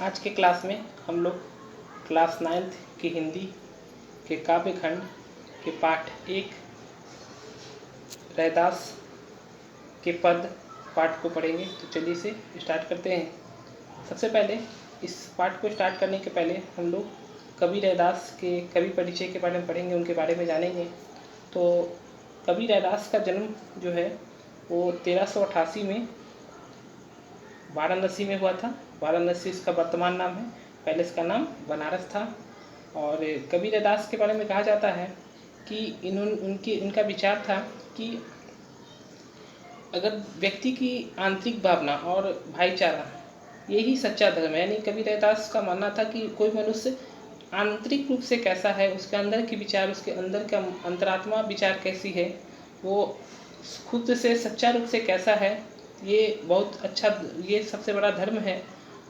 आज के क्लास में हम लोग क्लास 9th की हिंदी के काव्य खंड के पाठ 1 रैदास के पद पाठ को पढ़ेंगे। तो चलिए इसे स्टार्ट करते हैं। सबसे पहले इस पाठ को स्टार्ट करने के पहले हम लोग कवि रैदास के कवि परिचय के बारे में पढ़ेंगे, उनके बारे में जानेंगे। तो कवि रैदास का जन्म जो है वो 1388 में वाराणसी में हुआ था। वाराणसी इसका वर्तमान नाम है, पहले इसका नाम बनारस था। और कवि रैदास के बारे में कहा जाता है कि इनका विचार था कि अगर व्यक्ति की आंतरिक भावना और भाईचारा यही सच्चा धर्म है। यानी कवि रैदास का मानना था कि कोई मनुष्य आंतरिक रूप से कैसा है, उसके अंदर के विचार, उसके अंदर का अंतरात्मा विचार कैसी है, वो खुद से सच्चा रूप से कैसा है, ये बहुत अच्छा, ये सबसे बड़ा धर्म है।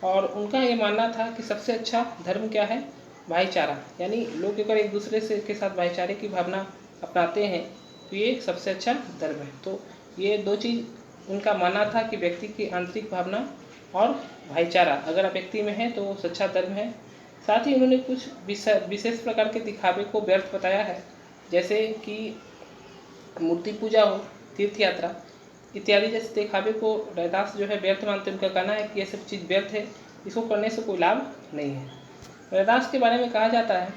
और उनका ये मानना था कि सबसे अच्छा धर्म क्या है, भाईचारा। यानी लोग अगर एक दूसरे से के साथ भाईचारे की भावना अपनाते हैं तो ये सबसे अच्छा धर्म है। तो ये दो चीज़ उनका मानना था कि व्यक्ति की आंतरिक भावना और भाईचारा अगर व्यक्ति में है तो वो सच्चा धर्म है। साथ ही उन्होंने कुछ विशेष प्रकार के दिखावे को व्यर्थ बताया है, जैसे कि मूर्ति पूजा हो, तीर्थ यात्रा इत्यादि जैसे दिखावे को रैदास जो है व्यर्थ मानते हैं। उनका कहना है कि ये सब चीज़ व्यर्थ है, इसको करने से कोई लाभ नहीं है। रैदास के बारे में कहा जाता है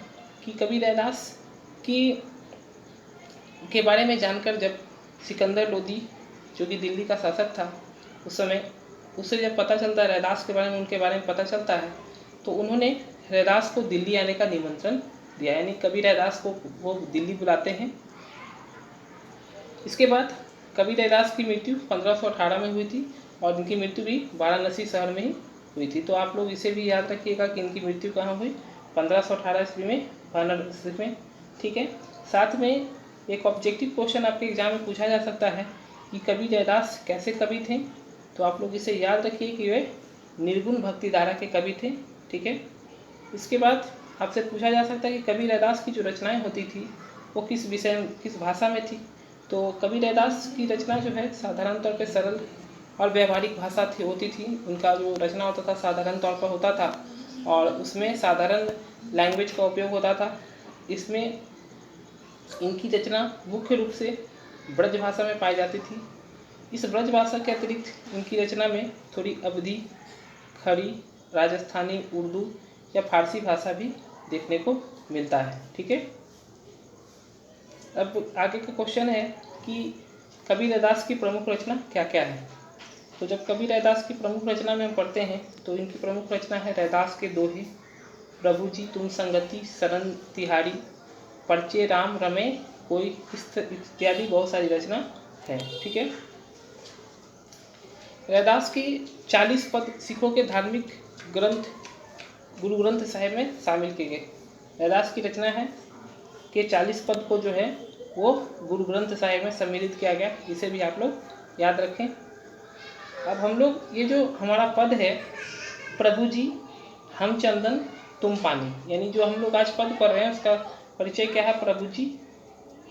कि कवि रैदास के बारे में जानकर जब सिकंदर लोदी जो कि दिल्ली का शासक था उस समय, उससे जब पता चलता है रैदास के बारे में, उनके बारे में पता चलता है, तो उन्होंने रैदास को दिल्ली आने का निमंत्रण दिया। यानी कवि रैदास को वो दिल्ली बुलाते हैं। इसके बाद कवि रैदास की मृत्यु 1518 में हुई थी और इनकी मृत्यु भी वाराणसी शहर में ही हुई थी। तो आप लोग इसे भी याद रखिएगा कि इनकी मृत्यु कहाँ हुई, 1518 ईस्वी में वाराणसी में। ठीक है। साथ में एक ऑब्जेक्टिव क्वेश्चन आपके एग्जाम में पूछा जा सकता है कि कवि रैदास कैसे कवि थे। तो आप लोग इसे याद रखिए कि वे निर्गुण भक्ति धारा के कवि थे। ठीक है। इसके बाद आपसे पूछा जा सकता है कि कवि रैदास की जो रचनाएँ होती थी वो किस विषय, किस भाषा में थी। तो कवि रैदास की रचना जो है साधारण तौर पे सरल और व्यवहारिक भाषा होती थी। उनका जो रचना होता था साधारण तौर पर होता था और उसमें साधारण लैंग्वेज का उपयोग होता था। इसमें इनकी रचना मुख्य रूप से ब्रज भाषा में पाई जाती थी। इस ब्रज भाषा के अतिरिक्त इनकी रचना में थोड़ी अवधी, खड़ी, राजस्थानी, उर्दू या फारसी भाषा भी देखने को मिलता है। ठीक है। अब आगे का क्वेश्चन है कि कवि रैदास की प्रमुख रचना क्या क्या है। तो जब कवि रैदास की प्रमुख रचना में हम पढ़ते हैं तो इनकी प्रमुख रचना है रैदास के दोहे, प्रभु जी तुम संगति, शरण तिहारी, परचे राम रमे कोई, इत्यादि बहुत सारी रचना है। ठीक है। रैदास की 40 पद सिखों के धार्मिक ग्रंथ गुरु ग्रंथ साहिब में शामिल किए गए। रैदास की रचना है के 40 पद को जो है वो गुरु ग्रंथ साहिब में सम्मिलित किया गया। इसे भी आप लोग याद रखें। अब हम लोग ये जो हमारा पद है, प्रभु जी हम चंदन तुम पानी, यानी जो हम लोग आज पद पढ़ रहे हैं उसका परिचय क्या है, प्रभु जी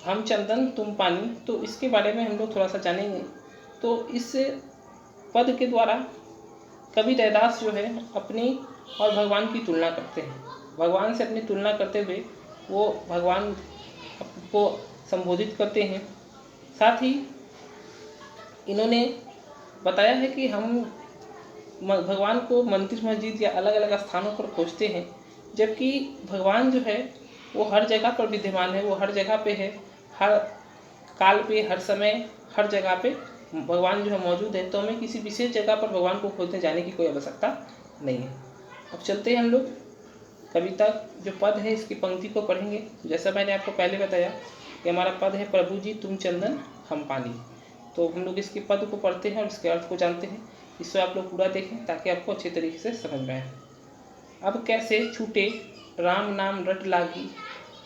हम चंदन तुम पानी। तो इसके बारे में हम लोग थोड़ा सा जानेंगे। तो इस पद के द्वारा कवि रैदास जो है अपनी और भगवान की तुलना करते हैं। भगवान से अपनी तुलना करते हुए वो भगवान को संबोधित करते हैं। साथ ही इन्होंने बताया है कि हम भगवान को मंदिर, मस्जिद या अलग अलग स्थानों पर खोजते हैं, जबकि भगवान जो है वो हर जगह पर विद्यमान है, वो हर जगह पे है, हर काल पे, हर समय, हर जगह पे भगवान जो है मौजूद है। तो हमें किसी विशेष जगह पर भगवान को खोजने जाने की कोई आवश्यकता नहीं है। अब चलते हैं हम लोग कविता जो पद है इसकी पंक्ति को पढ़ेंगे। जैसा मैंने आपको पहले बताया कि हमारा पद है प्रभु जी तुम चंदन हम पानी। तो हम लोग इसके पद को पढ़ते हैं और इसके अर्थ को जानते हैं। इससे आप लोग पूरा देखें ताकि आपको अच्छे तरीके से समझ में आए। अब कैसे छूटे राम नाम रट लागी,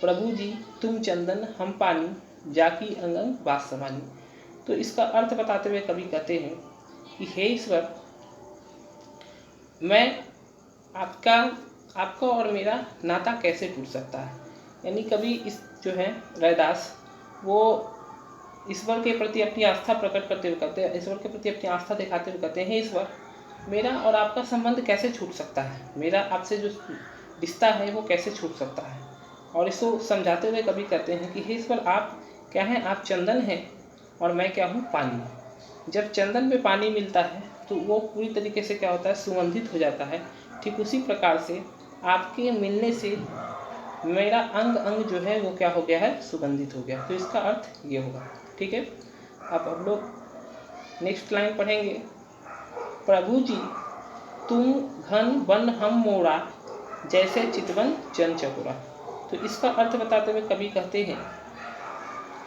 प्रभु जी तुम चंदन हम पानी, जाकी अंग अंग बास समानी। तो इसका अर्थ बताते हुए कवि कहते हैं कि हे ईश्वर, मैं आपका और मेरा नाता कैसे टूट सकता है। यानी कवि इस जो है रैदास वो ईश्वर के प्रति अपनी आस्था प्रकट करते हुए कहते हैं, ईश्वर के प्रति अपनी आस्था दिखाते हुए कहते हैं, हे ईश्वर, मेरा और आपका संबंध कैसे छूट सकता है, मेरा आपसे जो रिश्ता है वो कैसे छूट सकता है। और इसको समझाते हुए कभी कहते हैं कि हे ईश्वर, आप क्या हैं, आप चंदन हैं और मैं क्या हूँ, पानी। जब चंदन में पानी मिलता है तो वो पूरी तरीके से क्या होता है, सुगंधित हो जाता है। ठीक उसी प्रकार से आपके मिलने से मेरा अंग अंग जो है वो क्या हो गया है, सुगंधित हो गया। तो इसका अर्थ ये होगा। ठीक है, अब हम लोग नेक्स्ट लाइन पढ़ेंगे। प्रभु जी तुम घन वन हम मोरा, जैसे चितवन जन चकोरा। तो इसका अर्थ बताते हुए कवि कहते हैं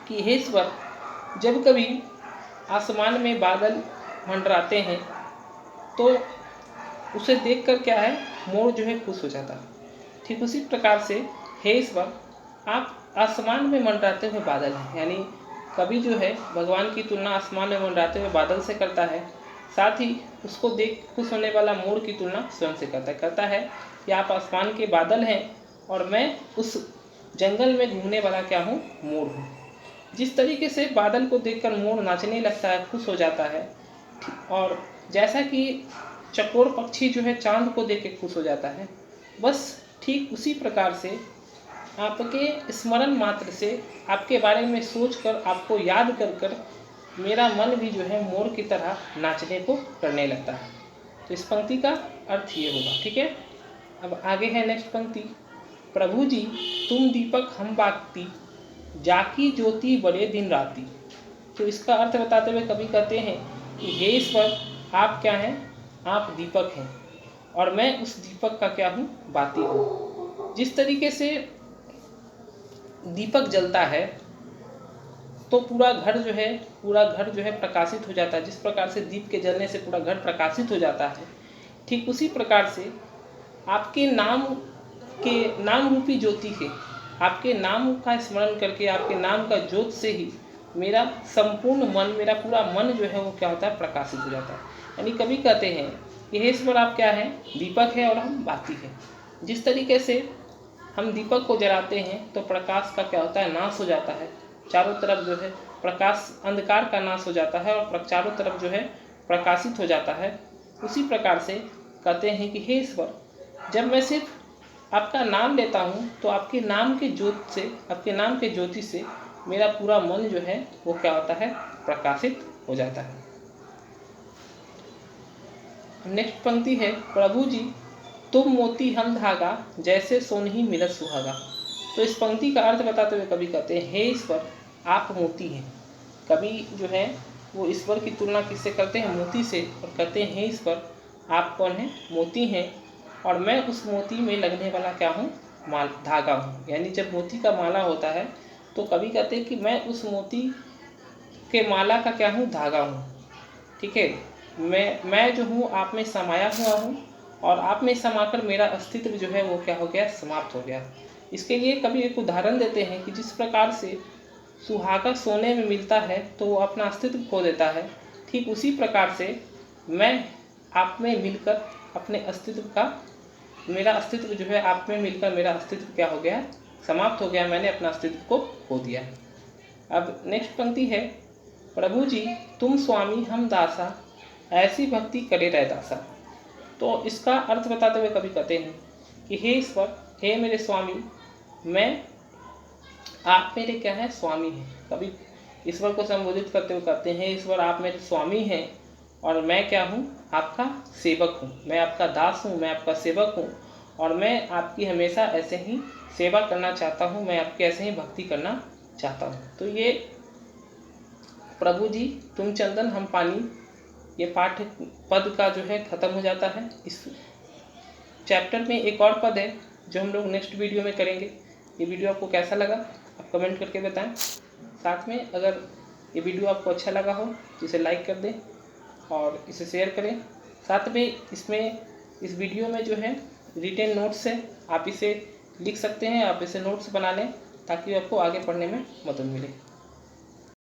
कि हे ईश्वर, जब कभी आसमान में बादल मंडराते हैं तो उसे देखकर क्या है, मोर जो है खुश हो जाता है। ठीक उसी प्रकार से हे ईश्वर, आप आसमान में मंडराते हुए बादल हैं। यानी कवि जो है भगवान की तुलना आसमान में मंडराते हुए बादल से करता है, साथ ही उसको देख खुश होने वाला मोर की तुलना स्वयं से कहता है कि आप आसमान के बादल हैं और मैं उस जंगल में घूमने वाला क्या हूँ, मोर हूँ। जिस तरीके से बादल को देखकर मोर नाचने लगता है, खुश हो जाता है, और जैसा कि चकोर पक्षी जो है चांद को देख के खुश हो जाता है, बस ठीक उसी प्रकार से आपके स्मरण मात्र से, आपके बारे में सोचकर, आपको याद कर कर मेरा मन भी जो है मोर की तरह नाचने को करने लगता है। तो इस पंक्ति का अर्थ ये होगा। ठीक है, अब आगे है नेक्स्ट पंक्ति। प्रभु जी तुम दीपक हम बाती, जाकी ज्योति बड़े दिन राती। तो इसका अर्थ बताते हुए कवि कहते हैं कि हे ईश्वर, आप क्या हैं, आप दीपक हैं और मैं उस दीपक का क्या हूँ, बाती हूँ। जिस तरीके से दीपक जलता है तो पूरा घर जो है प्रकाशित हो जाता है। जिस प्रकार से दीप के जलने से पूरा घर प्रकाशित हो जाता है, ठीक उसी प्रकार से आपके नाम रूपी ज्योति से, आपके नाम का स्मरण करके, आपके नाम का ज्योत से ही मेरा संपूर्ण मन, मेरा पूरा मन जो है वो क्या होता है, प्रकाशित हो जाता है। यानी कवि कहते हैं कि हे ईश्वर, आप क्या हैं, दीपक है और हम बाती हैं। जिस तरीके से हम दीपक को जलाते हैं तो प्रकाश का क्या होता है, नाश हो जाता है। चारों तरफ जो है प्रकाश, अंधकार का नाश हो जाता है और चारों तरफ जो है प्रकाशित हो जाता है। उसी प्रकार से कहते हैं कि हे ईश्वर, जब मैं सिर्फ आपका नाम लेता हूँ तो आपके नाम के ज्योत से, आपके नाम के ज्योति से मेरा पूरा मन जो है वो क्या होता है, प्रकाशित हो जाता है। नेक्स्ट पंक्ति है। प्रभु जी तुम मोती हम धागा, जैसे सोनही मिलत सुहागा। तो इस पंक्ति का अर्थ बताते हुए कवि कहते हैं हे ईश्वर, आप मोती हैं। कवि जो है वो ईश्वर की तुलना किससे करते हैं, मोती से, और कहते हैं हे ईश्वर, आप कौन हैं, मोती हैं और मैं उस मोती में लगने वाला क्या हूँ, धागा हूँ। यानी जब मोती का माला होता है तो कवि कहते हैं कि मैं उस मोती के माला का क्या हूँ, धागा हूँ। ठीक है, मैं जो हूँ आप में समाया हुआ हूँ और आप में समाकर मेरा अस्तित्व जो है वो क्या हो गया, समाप्त हो गया। इसके लिए कभी एक उदाहरण देते हैं कि जिस प्रकार से सुहागा सोने में मिलता है तो वो अपना अस्तित्व खो देता है, ठीक उसी प्रकार से मैं आप में मिलकर अपने अस्तित्व का, मेरा अस्तित्व जो है आप में मिलकर मेरा अस्तित्व क्या हो गया, समाप्त हो गया। मैंने अपना अस्तित्व को खो दिया। अब नेक्स्ट पंक्ति है। प्रभु जी तुम स्वामी हम दासा, ऐसी भक्ति करे रह दासा। तो इसका अर्थ बताते हुए कभी कहते हैं कि हे ईश्वर, हे मेरे स्वामी, मैं, आप मेरे क्या है, स्वामी हैं। कभी ईश्वर को संबोधित करते हुए कहते हैं ईश्वर, आप मेरे स्वामी हैं और मैं क्या हूँ, आपका सेवक हूँ। मैं आपका दास हूँ, मैं आपका सेवक हूँ और मैं आपकी हमेशा ऐसे ही सेवा करना चाहता हूँ, मैं आपकी ऐसे ही भक्ति करना चाहता हूँ। तो ये प्रभु जी तुम चंदन हम पानी, ये पाठ पद का जो है ख़त्म हो जाता है। इस चैप्टर में एक और पद है जो हम लोग नेक्स्ट वीडियो में करेंगे। ये वीडियो आपको कैसा लगा आप कमेंट करके बताएं। साथ में अगर ये वीडियो आपको अच्छा लगा हो तो इसे लाइक कर दें और इसे शेयर करें। साथ में इस वीडियो में जो है रिटेन नोट्स है, आप इसे लिख सकते हैं, आप इसे नोट्स बना लें ताकि आपको आगे पढ़ने में मदद मिले।